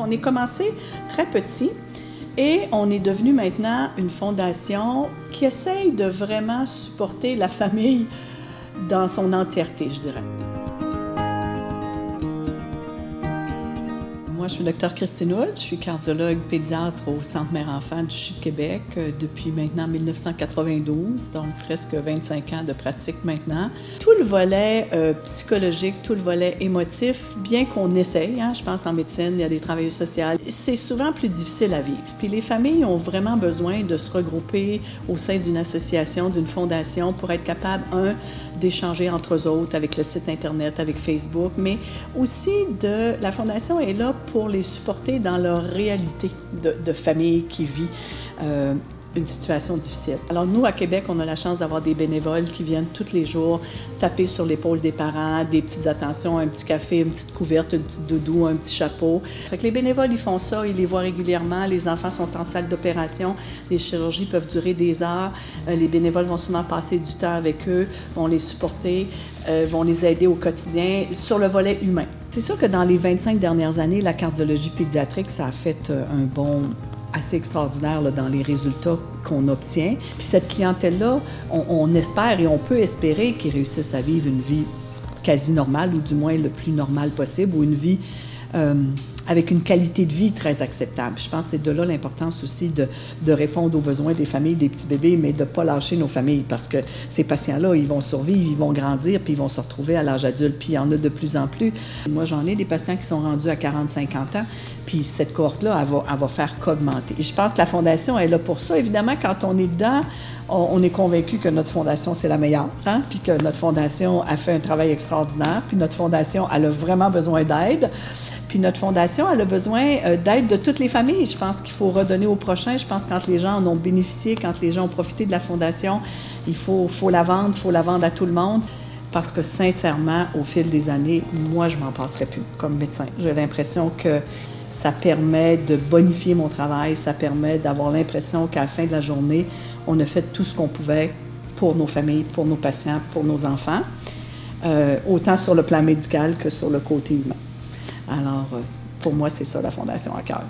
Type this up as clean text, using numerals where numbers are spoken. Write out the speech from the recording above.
On est commencé très petit et on est devenu maintenant une fondation qui essaye de vraiment supporter la famille dans son entièreté, je dirais. Moi, je suis Dr Christine Hoult, je suis cardiologue pédiatre au Centre Mère-Enfant du CHU de Québec depuis maintenant 1992, donc presque 25 ans de pratique maintenant. Tout le volet psychologique, tout le volet émotif, bien qu'on essaye, je pense en médecine, il y a des travailleurs sociaux, c'est souvent plus difficile à vivre. Puis les familles ont vraiment besoin de se regrouper au sein d'une association, d'une fondation pour être capables, d'échanger entre eux autres avec le site Internet, avec Facebook, mais aussi la fondation est là pour les supporter dans leur réalité de famille qui vit une situation difficile. Alors nous, à Québec, on a la chance d'avoir des bénévoles qui viennent tous les jours taper sur l'épaule des parents, des petites attentions, un petit café, une petite couverte, une petite doudou, un petit chapeau. Fait que les bénévoles, ils font ça, ils les voient régulièrement. Les enfants sont en salle d'opération, les chirurgies peuvent durer des heures. Les bénévoles vont souvent passer du temps avec eux, vont les supporter, vont les aider au quotidien sur le volet humain. C'est sûr que dans les 25 dernières années, la cardiologie pédiatrique, ça a fait un bond assez extraordinaire là, dans les résultats qu'on obtient. Puis cette clientèle-là, on espère et on peut espérer qu'ils réussissent à vivre une vie quasi normale, ou du moins le plus normale possible, ou une vie avec une qualité de vie très acceptable. Je pense que c'est de là l'importance aussi de répondre aux besoins des familles, des petits bébés, mais de ne pas lâcher nos familles, parce que ces patients-là, ils vont survivre, ils vont grandir, puis ils vont se retrouver à l'âge adulte, puis il y en a de plus en plus. Moi, j'en ai des patients qui sont rendus à 40-50 ans, puis cette cohorte-là, elle va faire qu'augmenter. Et je pense que la Fondation est là pour ça. Évidemment, quand on est dedans, on est convaincu que notre Fondation, c'est la meilleure, puis que notre Fondation a fait un travail extraordinaire, puis notre Fondation, elle a vraiment besoin d'aide. Puis notre Fondation, elle a besoin d'aide de toutes les familles. Je pense qu'il faut redonner au prochain. Je pense que quand les gens en ont bénéficié, quand les gens ont profité de la Fondation, il faut la vendre à tout le monde. Parce que sincèrement, au fil des années, moi, je m'en passerai plus comme médecin. J'ai l'impression que ça permet de bonifier mon travail, ça permet d'avoir l'impression qu'à la fin de la journée, on a fait tout ce qu'on pouvait pour nos familles, pour nos patients, pour nos enfants, autant sur le plan médical que sur le côté humain. Alors, pour moi, c'est ça la Fondation à cœur.